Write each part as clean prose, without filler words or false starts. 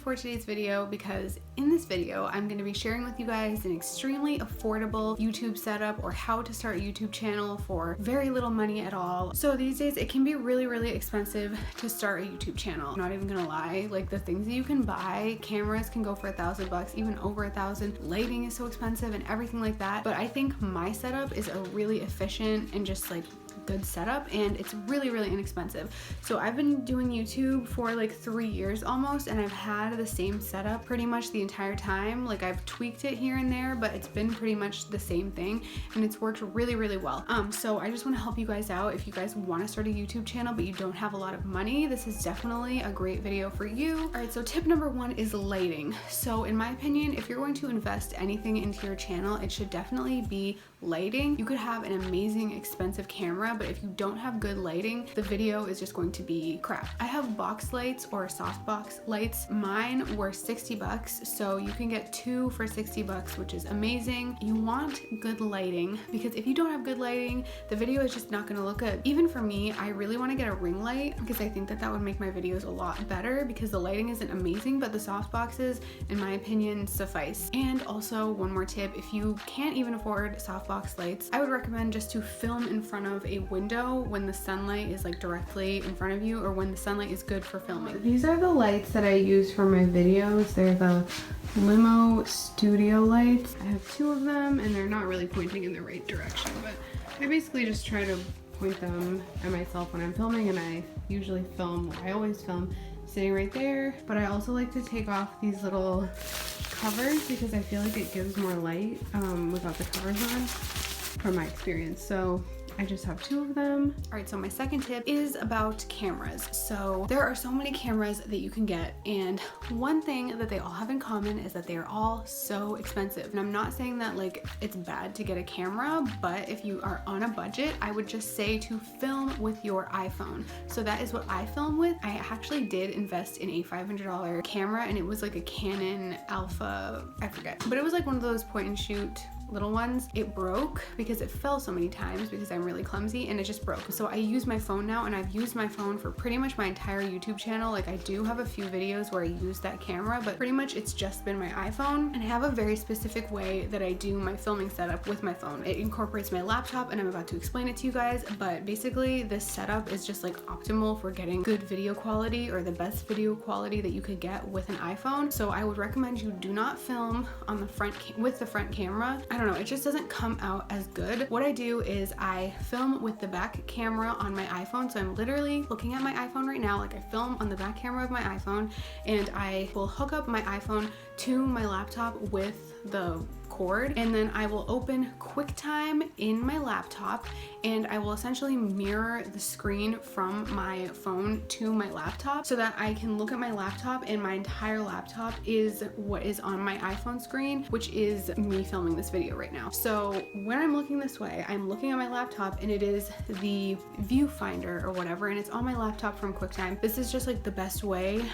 for today's video because in this video I'm going to be sharing with you guys an extremely affordable YouTube setup or how to start a YouTube channel for very little money at all. So these days it can be really expensive to start a YouTube channel. I'm not even gonna lie, like the things that you can buy, cameras can go for $1,000, even over $1,000. Lighting is so expensive and everything like that. But I think my setup is a really efficient and just like good setup, and it's really inexpensive. So I've been doing YouTube for like 3 years almost, and I've had the same setup pretty much the entire time. Like I've tweaked it here and there, but it's been pretty much the same thing, and it's worked really well. So I just want to help you guys out. If you guys want to start a YouTube channel but you don't have a lot of money, this is definitely a great video for you. All right, so tip number 1 is lighting. So in my opinion, if you're going to invest anything into your channel, it should definitely be lighting. You could have an amazing expensive camera, but if you don't have good lighting, the video is just going to be crap. I have box lights or softbox lights. Mine were $60, so you can get 2 for $60, which is amazing. You want good lighting because if you don't have good lighting, the video is just not gonna look good. Even for me, I really want to get a ring light because I think that that would make my videos a lot better because the lighting isn't amazing, but the softboxes, in my opinion, suffice. And also one more tip, if you can't even afford softbox lights, I would recommend just to film in front of a window when the sunlight is like directly in front of you or when the sunlight is good for filming. These are the lights that I use for my videos. They're the Limo Studio lights. I have 2 of them and they're not really pointing in the right direction, but I basically just try to point them at myself when I'm filming, and I usually film, I always film sitting right there. But I also like to take off these little covers because I feel like it gives more light without the covers on, from my experience. So I just have 2 of them. All right, so my second tip is about cameras. So there are so many cameras that you can get, and one thing that they all have in common is that they are all so expensive. And I'm not saying that like it's bad to get a camera, but if you are on a budget, I would just say to film with your iPhone. So that is what I film with. I actually did invest in a $500 camera, and it was like a Canon Alpha, I forget, but it was like one of those point and shoot little ones. It broke because it fell so many times because I'm really clumsy, and it just broke. So I use my phone now, and I've used my phone for pretty much my entire YouTube channel. Like I do have a few videos where I use that camera, but pretty much it's just been my iPhone, and I have a very specific way that I do my filming setup with my phone. It incorporates my laptop, and I'm about to explain it to you guys, but basically this setup is just like optimal for getting good video quality, or the best video quality that you could get with an iPhone. So I would recommend you do not film on the front with the front camera. I don't know, it just doesn't come out as good. What I do is I film with the back camera on my iPhone. So I'm literally looking at my iPhone right now, like I film on the back camera of my iPhone, and I will hook up my iPhone to my laptop with the cord, and then I will open QuickTime in my laptop, and I will essentially mirror the screen from my phone to my laptop so that I can look at my laptop, and my entire laptop is what is on my iPhone screen, which is me filming this video right now. So when I'm looking this way, I'm looking at my laptop, and it is the viewfinder or whatever, and it's on my laptop from QuickTime. This is just like the best way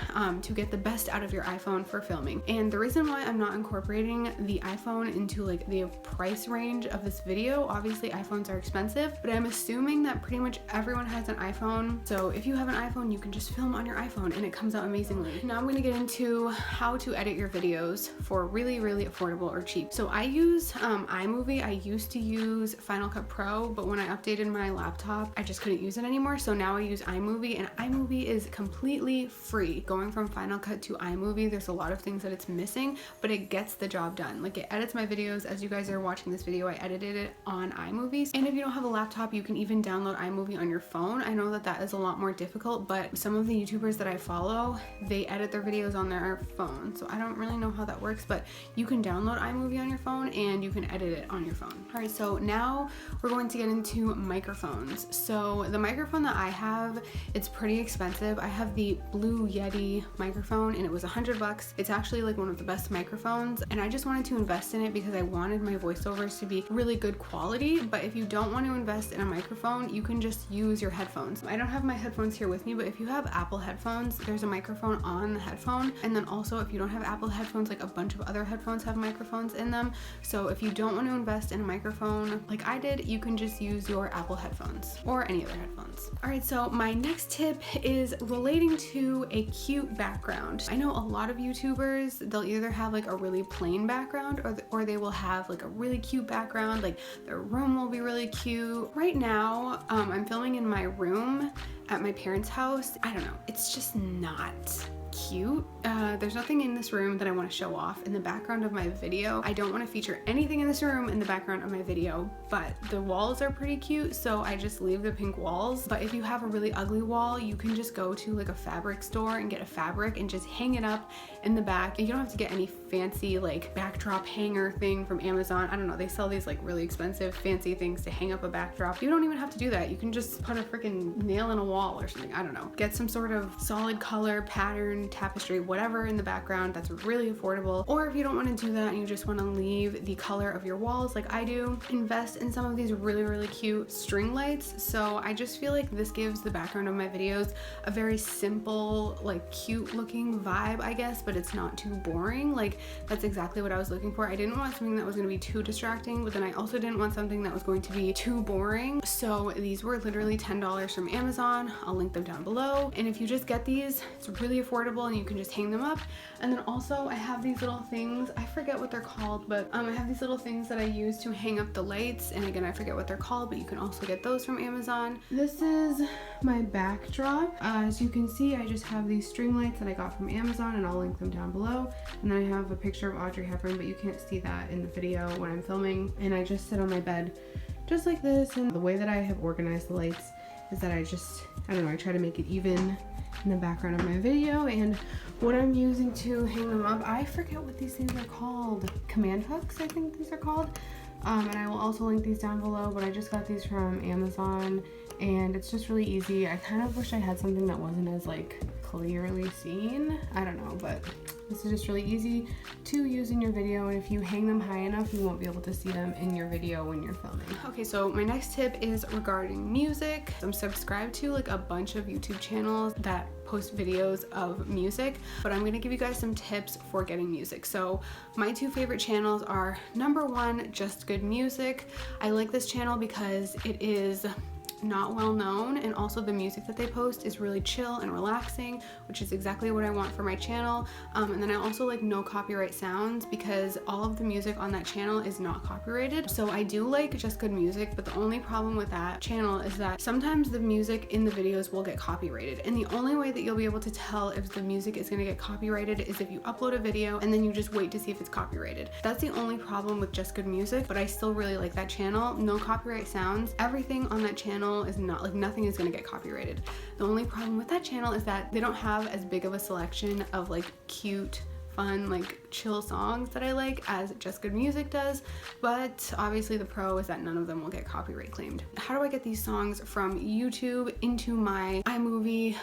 to get the best out of your iPhone for filming. And the reason why I'm not incorporating the iPhone into like the price range of this video, obviously iPhones are expensive, but I'm assuming that pretty much everyone has an iPhone. So if you have an iPhone, you can just film on your iPhone and it comes out amazingly. Now I'm going to get into how to edit your videos for really affordable or cheap. So I use iMovie. I used to use Final Cut Pro, but when I updated my laptop, I just couldn't use it anymore. So now I use iMovie, and iMovie is completely free. Going from Final Cut to iMovie, there's a lot of things that it's missing, but it gets the job done. Like it edits my videos. As you guys are watching this video, I edited it on iMovie. And if you don't have a laptop, you can even download iMovie on your phone. I know that that is a lot more difficult, but some of the YouTubers that I follow, they edit their videos on their phone. So I don't really know how that works, but you can download iMovie on your phone and you can edit it on your phone. All right, so now we're going to get into microphones. So the microphone that I have, it's pretty expensive. I have the Blue Yeti microphone, and it was $100. It's actually like one of the best microphones, and I just wanted to invest in it it because I wanted my voiceovers to be really good quality. But if you don't want to invest in a microphone, you can just use your headphones. I don't have my headphones here with me, but if you have Apple headphones, there's a microphone on the headphone. And then also if you don't have Apple headphones, like a bunch of other headphones have microphones in them. So if you don't want to invest in a microphone like I did, you can just use your Apple headphones or any other headphones. All right, so my next tip is relating to a cute background. I know a lot of YouTubers, they'll either have like a really plain background or they will have like a really cute background, like their room will be really cute. Right now, I'm filming in my room at my parents' house. I don't know, it's just not cute. There's nothing in this room that I want to show off in the background of my video. I don't want to feature anything in this room in the background of my video, but the walls are pretty cute, so I just leave the pink walls. But if you have a really ugly wall, you can just go to like a fabric store and get a fabric and just hang it up in the back. You don't have to get any fancy like backdrop hanger thing from Amazon. I don't know, they sell these like really expensive fancy things to hang up a backdrop. You don't even have to do that. You can just put a freaking nail in a wall or something. I don't know. Get some sort of solid color pattern, tapestry, whatever in the background that's really affordable. Or if you don't want to do that and you just want to leave the color of your walls like I do, invest in some of these really cute string lights. So I just feel like this gives the background of my videos a very simple, like cute looking vibe, I guess, but it's not too boring. Like that's exactly what I was looking for. I didn't want something that was going to be too distracting, but then I also didn't want something that was going to be too boring. So these were literally $10 from Amazon. I'll link them down below. And if you just get these, it's really affordable and you can just hang them up. And then also I have these little things, I forget what they're called, but I have these little things that I use to hang up the lights, and again I forget what they're called, but you can also get those from Amazon. This is my backdrop. As you can see, I just have these string lights that I got from Amazon, and I'll link them down below. And then I have a picture of Audrey Hepburn, but you can't see that in the video when I'm filming. And I just sit on my bed just like this, and the way that I have organized the lights is that I don't know, I try to make it even in the background of my video. And what I'm using to hang them up, I forget what these things are called. Command hooks, I think these are called. And I will also link these down below, but I just got these from Amazon and it's just really easy. I kind of wish I had something that wasn't as like clearly seen. I don't know, but this is just really easy to use in your video, and if you hang them high enough, you won't be able to see them in your video when you're filming. Okay, so my next tip is regarding music. I'm subscribed to like a bunch of YouTube channels that post videos of music, but I'm gonna give you guys some tips for getting music. So my two favorite channels are number one, Just Good Music. I like this channel because it is not well known, and also the music that they post is really chill and relaxing, which is exactly what I want for my channel. And then I also like no copyright sounds because all of the music on that channel is not copyrighted. So I do like Just Good Music, but the only problem with that channel is that sometimes the music in the videos will get copyrighted, and the only way that you'll be able to tell if the music is going to get copyrighted is if you upload a video and then you just wait to see if it's copyrighted. That's the only problem with Just Good Music, but I still really like that channel. No copyright sounds. Everything on that channel is not like, nothing is going to get copyrighted. The only problem with that channel is that they don't have as big of a selection of like cute, fun, like chill songs that I like as Just Good Music does, but obviously the pro is that none of them will get copyright claimed. How do I get these songs from YouTube into my iMovie,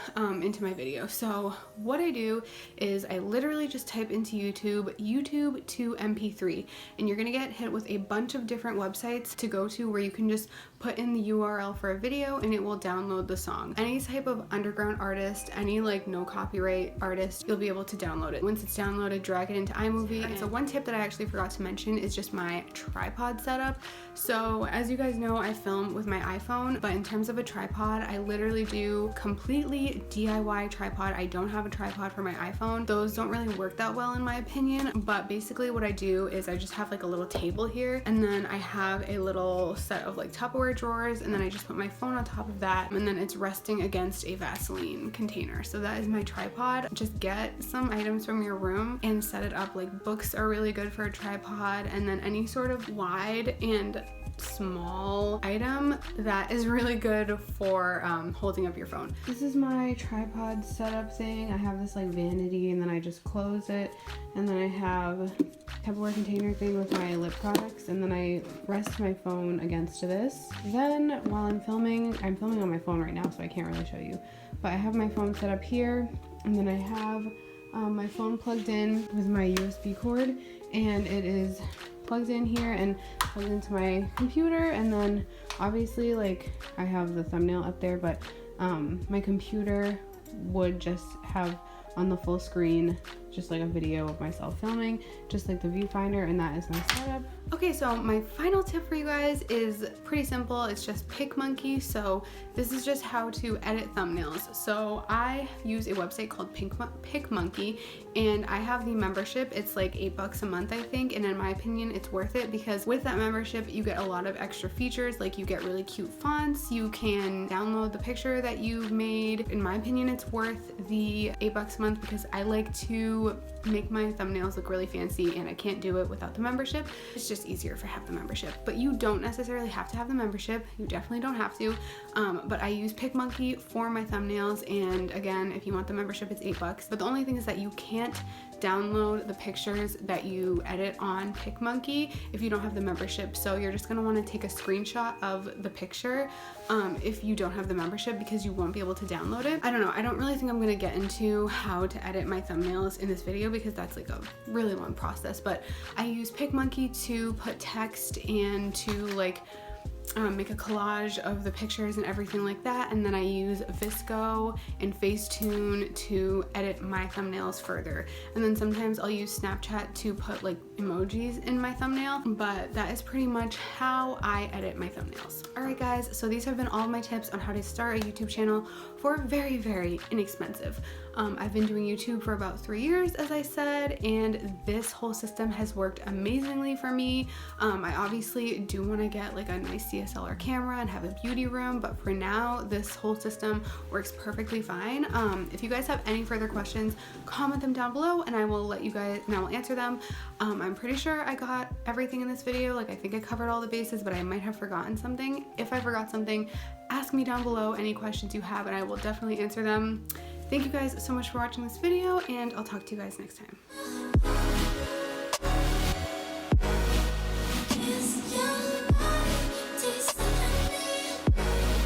into my video? So what I do is I literally just type into YouTube to MP3, and you're gonna get hit with a bunch of different websites to go to where you can just put in the URL for a video and it will download the song. Any type of underground artist, any like no copyright artist, you'll be able to download it. Once it's downloaded, drag it into iMovie. And so one tip that I actually forgot to mention is just my tripod setup. So as you guys know, I film with my iPhone, but in terms of a tripod, I literally do completely DIY tripod. I don't have a tripod for my iPhone. Those don't really work that well in my opinion, but basically what I do is I just have like a little table here, and then I have a little set of like Tupperware drawers, and then I just put my phone on top of that, and then it's resting against a Vaseline container. So that is my tripod. Just get some items from your room and set it up. Like books are really good for a tripod, and then any sort of wide and small item that is really good for holding up your phone. This is my tripod setup thing. I have this like vanity, and then I just close it, and then I have Tupperware container thing with my lip products, and then I rest my phone against this. Then while I'm filming on my phone right now, so I can't really show you, but I have my phone set up here, and then I have my phone plugged in with my USB cord, and it is plugs in here and plugs into my computer, and then obviously like I have the thumbnail up there, but my computer would just have on the full screen just like a video of myself filming, just like the viewfinder, and that is my setup. Okay, so my final tip for you guys is pretty simple. It's just PICMONKEY. So this is just how to edit thumbnails. So I use a website called PICMONKEY, and I have the membership. It's like $8 a month, I think, and in my opinion it's worth it because with that membership you get a lot of extra features. Like you get really cute fonts, you can download the picture that you've made. In my opinion, it's worth the $8 a month because I like to make my thumbnails look really fancy, and I can't do it without the membership. It's just easier if I have the membership, but you don't necessarily have to have the membership. You definitely don't have to, but I use PICMONKEY for my thumbnails, and again, if you want the membership, it's $8. But the only thing is that you can't download the pictures that you edit on PICMONKEY if you don't have the membership. So you're just gonna want to take a screenshot of the picture if you don't have the membership, because you won't be able to download it. I don't know, I don't really think I'm gonna get into how to edit my thumbnails in this video because that's like a really long process, but I use PICMONKEY to put text and to like make a collage of the pictures and everything like that, and then I use Visco and Facetune to edit my thumbnails further, and then sometimes I'll use Snapchat to put like emojis in my thumbnail, but that is pretty much how I edit my thumbnails. Alright guys, so these have been all of my tips on how to start a YouTube channel for very, very inexpensive. I've been doing YouTube for about 3 years, as I said, and this whole system has worked amazingly for me. I obviously do want to get like a nice DSLR camera and have a beauty room, but for now this whole system works perfectly fine. If you guys have any further questions, comment them down below and I will answer them. I'm pretty sure I got everything in this video. Like I think I covered all the bases, but I might have forgotten something. If I forgot something, ask me down below any questions you have and I will definitely answer them. Thank you guys so much for watching this video, and I'll talk to you guys next time.